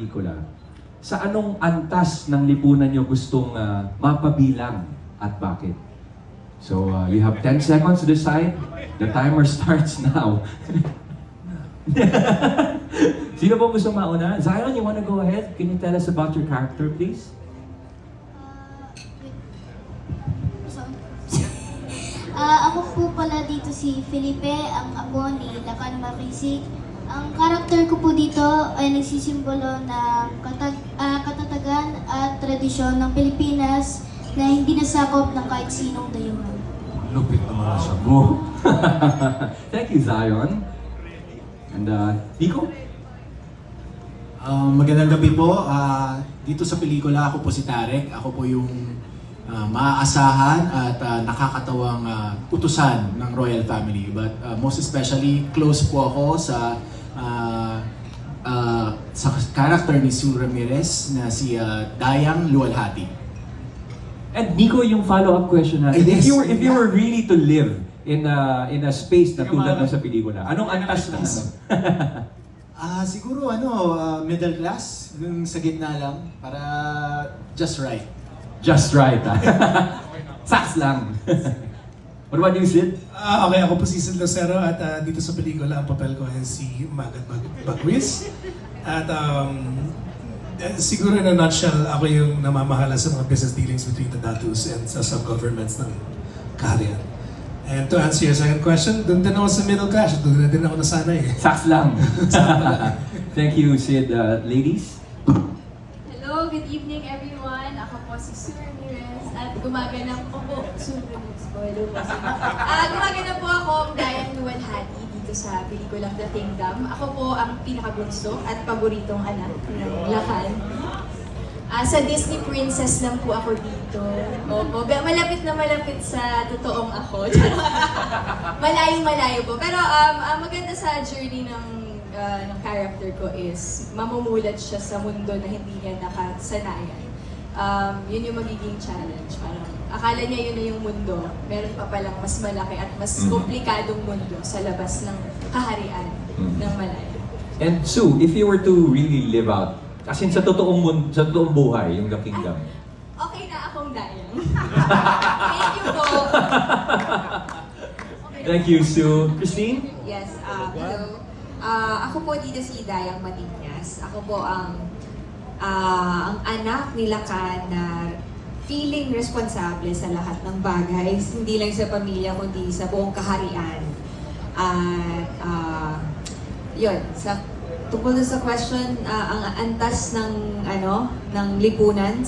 pelikula, sa anong antas ng lipunan nyo gustong mapabilang at bakit? So, you have 10 seconds to decide. The timer starts now. Sino po gusto mauna? Zion, you wanna go ahead? Can you tell us about your character, please? Ako po pala dito si Felipe, ang apo ni Lacan Marisig. Ang karakter ko po dito ay nagsisimbolo ng katatagan at tradisyon ng Pilipinas na hindi nasakop ng kahit sinong dayuhan. Lupit naman siya mo. Thank you, Zion. And, Nico? Magandang gabi po. Dito sa pelikula, ako po si Tarek. Ako po yung maaasahan at nakakatawang utusan ng royal family. But most especially, close po ako sa character ni Sue Ramirez na si Dayang Luwalhati. And Nico, yung follow-up question natin. Yes. If you were really to live in a space na tulad ng sa pelikula, anong antas na ano? Siguro middle class, yung sa gitna lang, para just right. Just right, ha? Saks lang. What about you, Sid? Okay, ako po si Sid Lucero at dito sa pelikula ang papel ko ay si Magat Bagwis. At siguro in a nutshell, ako yung namamahala sa mga business dealings between the Datus and sa sub-governments ng kaharian. And to answer your second question, doon din ako sa middle class. Doon na din ako nasanay. Saks lang. Thank you, Sid. Ladies? Hello, good evening everyone. Ako po si Sue Ramirez at gumaganap po po akong Dayang Luwalhati dito sa pelikulang The Kingdom. Ako po ang pinakabunso at paboritong anak ng Lacan. Sa Disney Princess lang po ako dito. Opo, malapit na malapit sa totoong ako. Malayo po. Pero maganda sa journey ng character ko is mamumulat siya sa mundo na hindi niya nakasanayan. Yun yung magiging challenge. Parang akala niya yun na yung mundo. Meron pa palang mas malaki at mas komplikadong mundo sa labas ng kaharian ng Malaya. And Sue, if you were to really live out, as in sa totoong buhay, yung The Kingdom. Okay na akong Dayang. Thank you po. Thank you, Sue. Christine? Yes, hello. Ako po dito si Dayang Matinyas. Ako po ang anak ni Lacan na feeling responsable sa lahat ng bagay, hindi lang sa pamilya kundi sa buong kaharian. At yun, tungkol sa question, ang antas ng lipunan,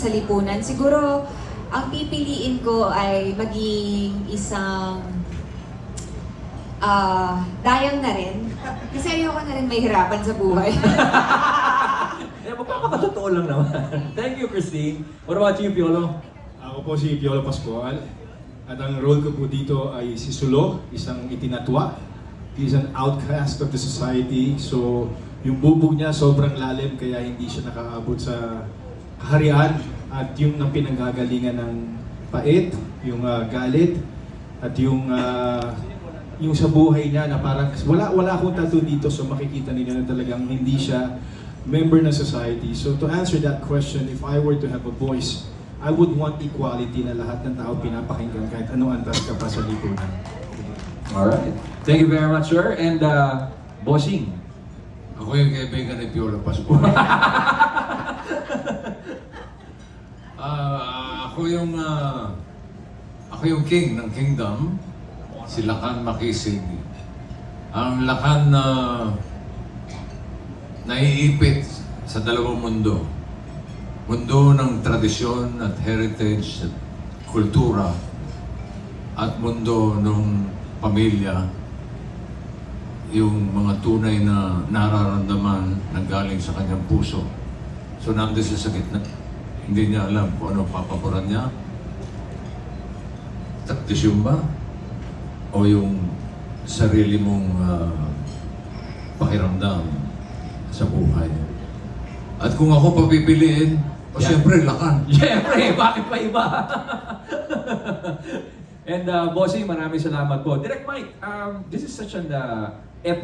siguro ang pipiliin ko ay maging isang dayang na rin. Kasi ayoko na rin mahirapan sa buhay. Magpapakatotoo lang naman. Thank you, Christine. What about you, Piolo? Ako po si Piolo Pascual. At ang role ko po dito ay si Sulo, isang itinatwa. He's an outcast of the society. So, yung bubog niya sobrang lalim kaya hindi siya nakaabot sa kaharian. At yung nang pinanggagalingan ng pait, yung galit, at yung sa buhay niya na parang wala akong tattoo dito, so makikita ninyo na talagang hindi siya member ng society. So to answer that question, if I were to have a voice, I would want equality na lahat ng tao pinapakinggan kahit anong antas ka pa sa lipunan. Alright. Thank you very much, sir. And, Bossing. Ako yung kaibigan ni Piolo Pascual. Ako yung king ng kingdom, si Lacan Makisig. Ang Lacan na naiipit sa dalawang mundo. Mundo ng tradisyon at heritage at kultura at mundo ng pamilya. Yung mga tunay na nararamdaman na galing sa kanyang puso. So nandun siya sa gitna. Hindi niya alam kung ano papaboran niya. Taktisyon ba? O yung sarili mong pakiramdam sa buhay. At kung ako papipiliin, siyempre Lacan. Siyempre, bakit pa iba? And Bossing, maraming salamat po. Direct Mike, this is such an